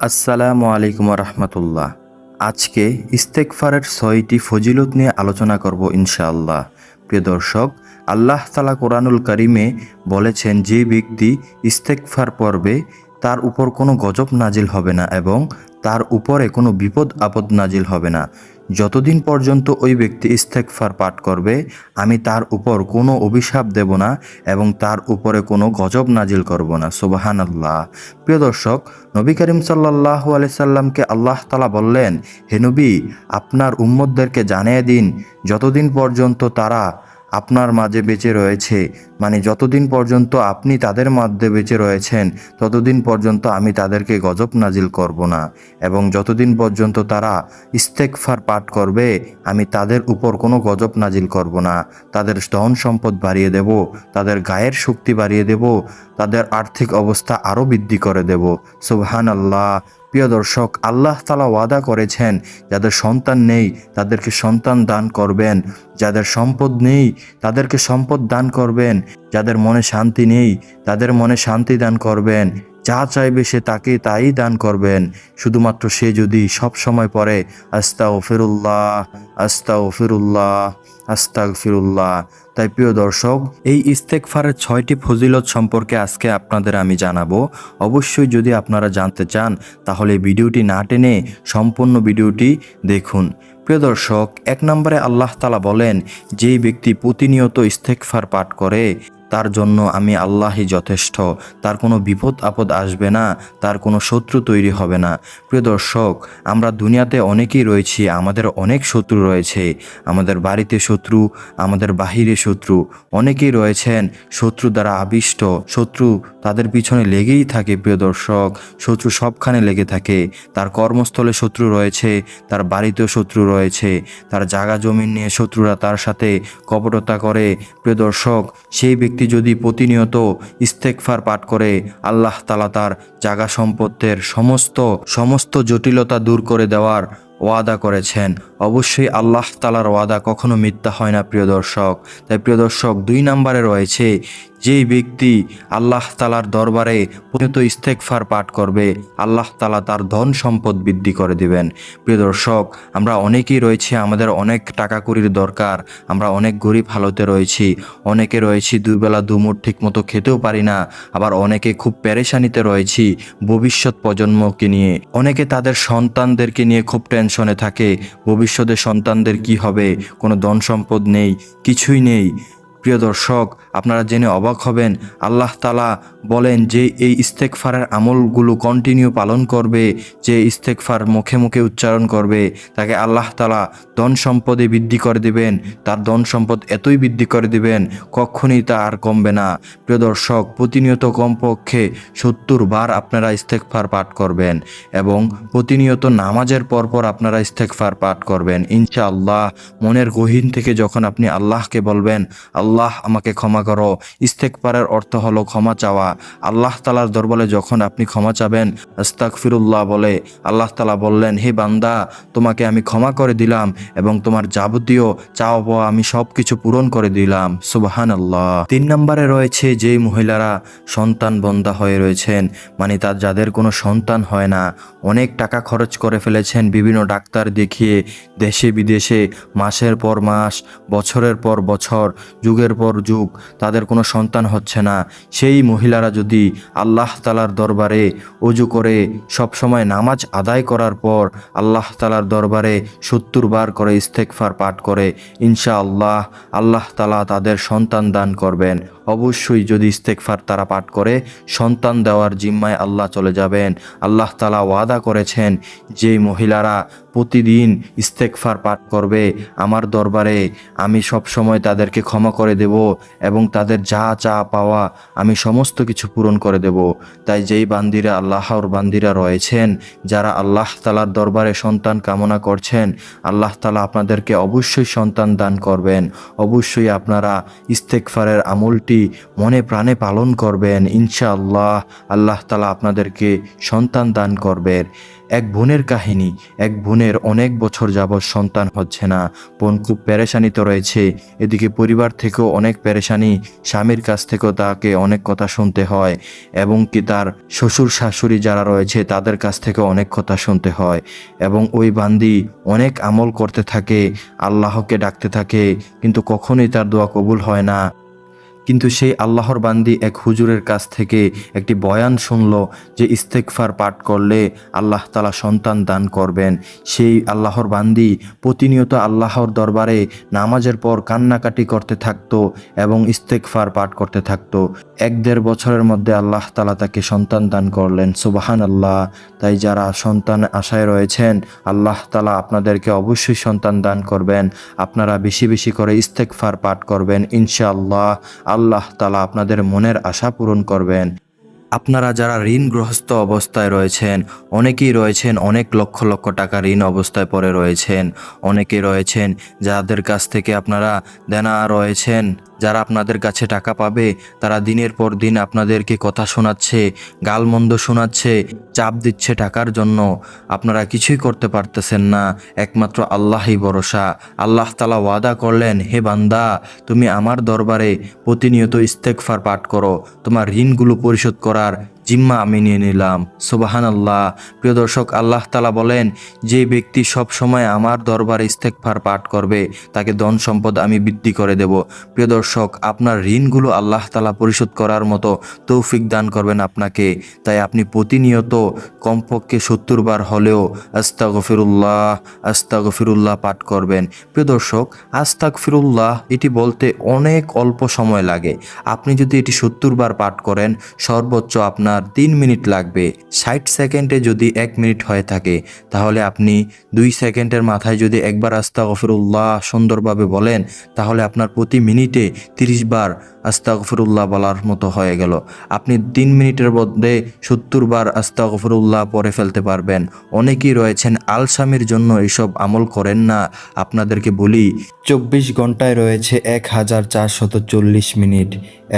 আসসালামু আলাইকুম রহমতুল্লাহ। আজকে ইস্তেগফারের 6টি ফজিলত নিয়ে আলোচনা করব ইনশাআল্লাহ। প্রিয় দর্শক, আল্লাহ তাআলা কোরআনুল কারিমে বলেছেন, যে ব্যক্তি ইস্তেগফার পড়বে তার উপর কোনো গজব নাজিল হবে না এবং তার উপরে কোনো বিপদ আপদ নাজিল হবে না। যতদিন পর্যন্ত ওই ব্যক্তি ইস্তেগফার পাঠ করবে, আমি তার উপর কোনো অভিশাপ দেব না এবং তার উপরে কোনো গজব নাজিল করব না। সুবহানাল্লাহ। প্রিয় দর্শক, নবী করিম সাল্লাল্লাহু আলাইহি সাল্লামকে আল্লাহ তাআলা বললেন, হে নবী, আপনার উম্মতদেরকে জানিয়ে দিন, যতদিন পর্যন্ত তারা আপনার মাঝে বেঁচে রয়েছে, মানে যতদিন পর্যন্ত আপনি তাদের মধ্যে বেঁচে রয়েছেন, ততদিন পর্যন্ত আমি তাদেরকে গজব নাজিল করব না এবং যতদিন পর্যন্ত তারা ইস্তেগফার পাঠ করবে, আমি তাদের উপর কোনো গজব নাজিল করব না। তাদের ধন সম্পদ বাড়িয়ে দেব, তাদের গায়ের শক্তি বাড়িয়ে দেব, তাদের আর্থিক অবস্থা আরও বৃদ্ধি করে দেব। সুবহানাল্লাহ। প্রিয় দর্শক, আল্লাহ তাআলা ওয়াদা করেছেন, যাদের সন্তান নেই তাদেরকে সন্তান দান করবেন, যাদের সম্পদ নেই তাদেরকে সম্পদ দান করবেন, যাদের মনে শান্তি নেই তাদের মনে শান্তি দান করবেন, যা চাইবে সে তাকে তাই দান করবেন, শুধুমাত্র সে যদি সব সময় পড়ে আস্তাগফিরুল্লাহ, আস্তাগফিরুল্লাহ, আস্তাগফিরুল্লাহ। তাই প্রিয় দর্শক, এই ইস্তেগফারের 6টি ফজিলত সম্পর্কে আজকে আপনাদের আমি জানাবো। অবশ্যই যদি আপনারা জানতে চান তাহলে ভিডিওটি না টেনে সম্পূর্ণ ভিডিওটি দেখুন। প্রিয় দর্শক, 1 নম্বরে আল্লাহ তাআলা বলেন, যেই ব্যক্তি প্রতিনিয়ত ইস্তেগফার পাঠ করে তার জন্য আমি আল্লাহই যথেষ্ট, তার কোনো বিপদ আপদ আসবে না, তার কোনো শত্রু তৈরি হবে না। প্রিয় দর্শক, আমরা দুনিয়াতে অনেকেই রয়েছি, আমাদের অনেক শত্রু রয়েছে, আমাদের বাড়িতে শত্রু, আমাদের বাহিরে শত্রু, অনেকেই রয়েছেন শত্রু দ্বারা আবিষ্ট। শত্রু তাদের পিছনে লেগেই থাকে। প্রিয় দর্শক, শত্রু সবখানে লেগে থাকে। তার কর্মস্থলে শত্রু রয়েছে, তার বাড়িতেও শত্রু রয়েছে, তার জায়গা জমিন নিয়ে শত্রুরা তার সাথে কপটতা করে। প্রিয় দর্শক, সেই ব্যক্তি যদি প্রতিনিয়ত ইস্তেগফার পাঠ করে, আল্লাহ তাআলা তার জায়গা সম্পত্তির সমস্ত জটিলতা দূর করে দেওয়ার ওয়াদা করেছেন। অবশ্যই আল্লাহ তাআলার ওয়াদা কখনো মিথ্যা হয় না। প্রিয় দর্শক, তাই প্রিয় দর্শক, 2 নম্বরে রয়েছে, যেই ব্যক্তি আল্লাহ তাআলার দরবারে প্রতিনিয়ত ইস্তেগফার পাঠ করবে, আল্লাহ তাআলা তার ধন সম্পদ বৃদ্ধি করে দিবেন। প্রিয় দর্শক, আমরা অনেকেই রয়েছি, আমাদের অনেক টাকা কড়ির দরকার, আমরা অনেক গরিব হালতে রয়েছি, অনেকে রয়েছি দুবেলা দুমুঠ ঠিক মতো খেতেও পারি না, আবার অনেকে খুব পেরেশানিতে রয়েছি ভবিষ্যৎ প্রজন্মকে নিয়ে, অনেকে তাদের সন্তানদেরকে নিয়ে খুব টেনশনে থাকে, ভবিষ্যতে সন্তানদের কি হবে, কোনো ধন সম্পদ নেই, কিছুই নেই। প্রিয় দর্শক, আপনারা জেনে অবাক হবেন, আল্লাহ তাআলা বলেন যে এই ইস্তেগফারের আমলগুলো কন্টিনিউ পালন করবে, যে ইস্তেগফার মুখে মুখে উচ্চারণ করবে, তাকে আল্লাহ তাআলা ধন সম্পদে বৃদ্ধি করে দিবেন, তার ধন সম্পদ এতই বৃদ্ধি করে দিবেন কখনই তা আর কমবে না। প্রিয় দর্শক, প্রতিনিয়ত কমপক্ষে 70 বার আপনারা ইস্তেগফার পাঠ করবেন এবং প্রতিনিয়ত নামাজের পরপর আপনারা ইস্তেগফার পাঠ করবেন। ইনশাআল্লাহ, মনের গহীন থেকে যখন আপনি আল্লাহকে বলবেন, আল্লাহ আমাকে ক্ষমা করো, ইস্তেগফারের অর্থ হলো ক্ষমা চাওয়া। আল্লাহ তাআলার দরবারে যখন আপনি ক্ষমা চাবেন, আস্তাগফিরুল্লাহ বলে, আল্লাহ তাআলা বললেন, হে বান্দা, তোমাকে আমি ক্ষমা করে দিলাম এবং তোমার যাবতীয় চাওয়া পাওয়া আমি সব কিছু পূরণ করে দিলাম। সুবহানাল্লাহ। 3 নম্বরে রয়েছে, যেই মহিলারা সন্তান বন্ধা হয়ে রয়েছেন, মানে যাদের কোনো সন্তান হয় না, অনেক টাকা খরচ করে ফেলেছেন বিভিন্ন ডাক্তার দেখিয়ে, দেশে বিদেশে, মাসের পর মাস, বছরের পর বছর, যুগের পর যুগ, তাদের কোনো সন্তান হচ্ছে না। সেই মহিলারা যদি আল্লাহ তাআলার দরবারে ওযু করে সব সময় নামাজ আদায় করার পর আল্লাহ তাআলার দরবারে 70 বার করে ইস্তেগফার পাঠ করে, ইনশাআল্লাহ আল্লাহ তাআলা তাদের সন্তান দান করবেন। অবশ্যই যদি ইস্তেগফার তারা পাঠ করে, সন্তান দেওয়ার জিম্মায় আল্লাহ চলে যাবেন। আল্লাহ তাআলা ওয়াদা করেছেন, যেই মহিলারা প্রতিদিন ইস্তেগফার পাঠ করবে আমার দরবারে, আমি সব সময় তাদেরকে ক্ষমা করে দেব এবং তাদের যা চা পাওয়া আমি সমস্ত কিছু পূরণ করে দেব। তাই যেই বান্দিরা, আল্লাহর বান্দিরা রয়েছেন, যারা আল্লাহ তাআলার দরবারে সন্তান কামনা করছেন, আল্লাহ তাআলা আপনাদেরকে অবশ্যই সন্তান দান করবেন। অবশ্যই আপনারা ইস্তেগফারের আমলটি মনে প্রাণে পালন করবেন, ইনশাআল্লাহ আল্লাহ তাআলা আপনাদেরকে সন্তান দান করবেন। এক বোনের কাহিনী। এক বোনের অনেক বছর যাবৎ সন্তান হচ্ছে না। বোন খুব পেরেশানিতে রয়েছে। এদিকে পরিবার থেকেও অনেক পেরেশানি, স্বামীর কাছ থেকেও তাকে অনেক কথা শুনতে হয়, এবং কি তার শ্বশুর শাশুড়ি যারা রয়েছে তাদের কাছ থেকে অনেক কথা শুনতে হয়। এবং ওই বান্দি অনেক আমল করতে থাকে, আল্লাহকে ডাকতে থাকে, কিন্তু কখনোই তার দোয়া কবুল হয় না। কিন্তু সেই আল্লাহর বান্দি এক হুজুরের কাছ থেকে একটি বয়ান শুনল যে ইস্তেগফার পাঠ করলে আল্লাহ তাআলা সন্তান দান করবেন। সেই আল্লাহর বান্দি প্রতিনিয়ত আল্লাহর দরবারে নামাজের পর কান্নাকাটি করতে থাকতো এবং ইস্তেগফার পাঠ করতে থাকতো। 1-1.5 বছরের মধ্যে আল্লাহ তাআলা তাকে সন্তান দান করলেন। সুবহানাল্লাহ। তাই যারা সন্তান আশায় রয়েছেন, আল্লাহ তাআলা আপনাদেরকে অবশ্যই সন্তান দান করবেন। আপনারা বেশি বেশি করে ইস্তেগফার পাঠ করবেন, ইনশাআল্লাহ আল্লাহ তাআলা আপনাদের মনের আশা পূরণ করবেন। আপনারা যারা ঋণগ্রস্ত অবস্থায় রয়েছেন, অনেকেই রয়েছেন অনেক লক্ষ লক্ষ টাকা ঋণ অবস্থায় পড়ে রয়েছেন। অনেকেই রয়েছেন যাদের কাছ থেকে আপনারা দেনা রয়েছেন, যারা আপনাদের কাছে টাকা পাবে তারা দিনের পর দিন আপনাদেরকে কথা শোনাচ্ছে, গালমন্দ শোনাচ্ছে, চাপ দিচ্ছে টাকার জন্য। আপনারা কিছুই করতে পারতেছেন না, একমাত্র আল্লাহই ভরসা। আল্লাহ তাআলা ওয়াদা করলেন, হে বান্দা, তুমি আমার দরবারে প্রতিনিয়ত ইস্তেগফার পাঠ করো, তোমার ঋণগুলো পরিশোধ করার জিম্মা আমি নিয়ে নিলাম। সুবহানাল্লাহ। প্রিয় দর্শক, আল্লাহ তাআলা বলেন, যে ব্যক্তি সব সময় আমার দরবারে ইস্তেগফার পাঠ করবে তাকে ধন সম্পদ আমি বৃদ্ধি করে দেব। প্রিয় দর্শক, আপনার ঋণগুলো আল্লাহ তাআলা পরিশোধ করার মতো তৌফিক দান করবেন আপনাকে। তাই আপনি প্রতিনিয়ত কমপক্ষে 70 বার হলেও আস্তাগফিরুল্লাহ আস্তাগফিরুল্লাহ পাঠ করবেন। প্রিয় দর্শক, আস্তাগফিরুল্লাহ এটি বলতে অনেক অল্প সময় লাগে। আপনি যদি এটি 70 বার পাঠ করেন, সর্বোচ্চ আপনার 3 মিনিট লাগবে। 60 সেকেন্ডে যদি 1 মিনিট হয়ে থাকে, তাহলে আপনি 2 সেকেন্ডের মাথায় যদি একবার আস্তাগফিরুল্লাহ সুন্দরভাবে বলেন, তাহলে আপনার প্রতি মিনিটে 30 বার আস্তাগফিরুল্লাহ বলার মতো হয়ে গেল। আপনি 3 মিনিটের মধ্যে 70 বার আস্তাগফিরুল্লাহ পড়ে ফেলতে পারবেন। অনেকেই রয়েছেন আলসামির জন্য এসব আমল করেন না। আপনাদেরকে বলি, 24 ঘন্টায় রয়েছে 1440 মিনিট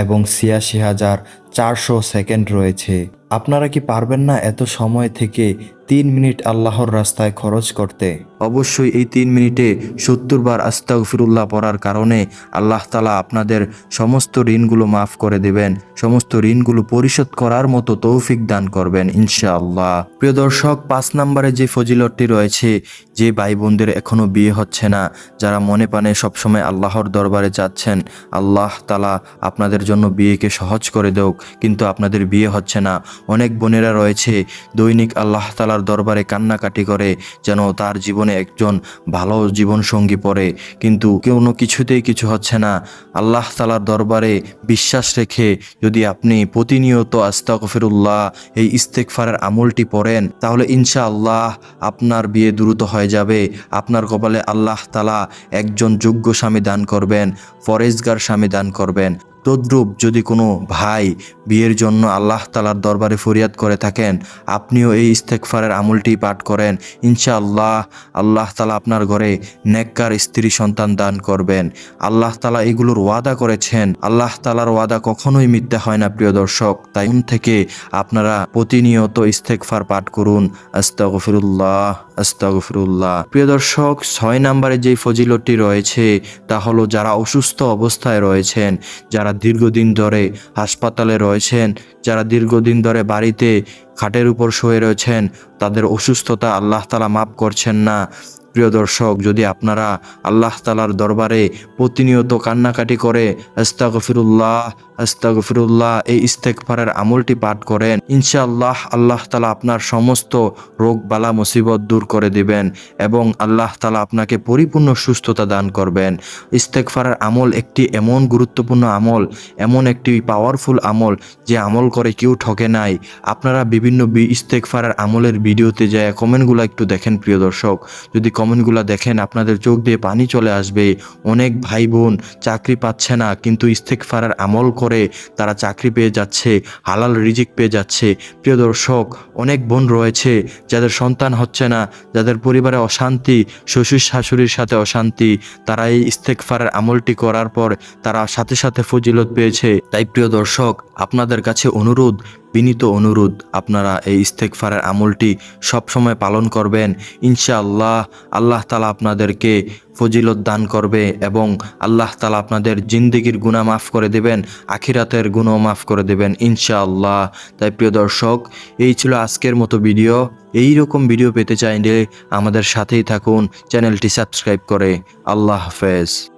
এবং 86,400 সেকেন্ড রয়েছে। আপনারা কি পারবেন না এত সময় থেকে 3 মিনিট আল্লাহর রাস্তায় খরচ করতে? অবশ্যই এই 3 মিনিটে 70 বার আস্তাগফিরুল্লাহ পড়ার কারণে আল্লাহ তাআলা আপনাদের সমস্ত ঋণগুলো মাফ করে দেবেন, সমস্ত ঋণগুলো পরিশোধ করার মতো তৌফিক দান করবেন ইনশাআল্লাহ। প্রিয় দর্শক, 5 নম্বরে যে ফজিলতটি রয়েছে, যে ভাই বোনদের এখনো বিয়ে হচ্ছে না, যারা মনে প্রাণে সবসময় আল্লাহর দরবারে যাচ্ছেন আল্লাহ তাআলা আপনাদের জন্য বিয়েকে সহজ করে দেওক, কিন্তু আপনাদের বিয়ে হচ্ছে না। অনেক বোনেরা রয়েছে দৈনিক আল্লাহ তাআলার দরবারে কান্নাকাটি করে যেন তার জীবনে একজন ভালো জীবন সঙ্গী পড়ে, কিন্তু কোনো কিছুতেই কিছু হচ্ছে না। আল্লাহ তাআলার দরবারে বিশ্বাস রেখে যদি আপনি প্রতিনিয়ত আস্তাগফিরুল্লাহ এই ইস্তেগফারের আমলটি পড়েন, তাহলে ইনশাআল্লাহ আপনার বিয়ে দ্রুত হয়ে যাবে। আপনার কপালে আল্লাহ তাআলা একজন যোগ্য স্বামী দান করবেন, পরেজগার স্বামী দান করবেন। তদ্রূপ যদি কোনো ভাই বিয়ের জন্য আল্লাহ তাআলার দরবারে ফরিয়াদ করে থাকেন, আপনিও এই ইস্তেগফারের আমলটি পাঠ করেন, ইনশাআল্লাহ আল্লাহ তাআলা আপনার ঘরে নেককার স্ত্রী সন্তান দান করবেন। আল্লাহ তাআলা এগুলোর ওয়াদা করেছেন। আল্লাহ তাআলার ওয়াদা কখনোই মিথ্যা হয় না প্রিয় দর্শক। তাই থেকে আপনারা প্রতিনিয়ত ইস্তেগফার পাঠ করুন, আস্তাগফিরুল্লাহ আস্তাগফিরুল্লাহ। প্রিয় দর্শক, 6 নম্বরে যে ফজিলতটি রয়েছে তা হলো যারা অসুস্থ অবস্থায় রয়েছেন, যারা দীর্ঘদিন ধরে হাসপাতালে রয়েছেন, যারা দীর্ঘদিন ধরে বাড়িতে খাটের উপর শুয়ে রয়েছেন, তাদের অসুস্থতা আল্লাহ তাআলা মাফ করছেন না। প্রিয় দর্শক, যদি আপনারা আল্লাহ তাআলার দরবারে প্রতিনিয়ত কান্নাকাটি করে আস্তাগফিরুল্লাহ আস্তাগফিরুল্লাহ এই ইস্তেগফারের আমলটি পাঠ করেন, ইনশাআল্লাহ আল্লাহ তাআলা আপনার সমস্ত রোগ বালা মুসিবত দূর করে দিবেন এবং আল্লাহ তাআলা আপনাকে পরিপূর্ণ সুস্থতা দান করবেন। ইস্তেগফারের আমল একটি এমন গুরুত্বপূর্ণ আমল, এমন একটি পাওয়ারফুল আমল যে আমল করে কেউ ঠকে নাই। আপনারা বিভিন্ন ইস্তেগফারের আমলের ভিডিওতে যায় কমেন্টগুলো একটু দেখেন প্রিয় দর্শক। যদি কমেন্টগুলো দেখেন আপনাদের চোখ দিয়ে পানি চলে আসবে। অনেক ভাই বোন চাকরি পাচ্ছে না, কিন্তু ইস্তেগফারের আমল করে তারা চাকরি পেয়ে যাচ্ছে, হালাল রিজিক পেয়ে যাচ্ছে। প্রিয় দর্শক, অনেক বোন রয়েছে যাদের সন্তান হচ্ছে না, যাদের পরিবারে অশান্তি, শ্বশুর শাশুড়ির সাথে অশান্তি, তারা এই ইস্তেগফারের আমলটি করার পর তারা সাথে সাথে ফজিলত পেয়েছে। তাই প্রিয় দর্শক, আপনাদের কাছে অনুরোধ, বিনীত অনুরোধ আপনারা এই ইস্তেগফারের আমলটি সবসময় পালন করবেন। ইনশাআল্লাহ আল্লাহ তাআলা আপনাদেরকে ফজিলত দান করবে এবং আল্লাহ তাআলা আপনাদের জিন্দেগির গুনাহ মাফ করে দেবেন, আখিরাতের গুনাহ মাফ করে দেবেন ইনশাআল্লাহ। তাই প্রিয় দর্শক, এই ছিল আজকের মতো ভিডিও। এই রকম ভিডিও পেতে চাইলে আমাদের সাথেই থাকুন, চ্যানেলটি সাবস্ক্রাইব করে। আল্লাহ হাফেজ।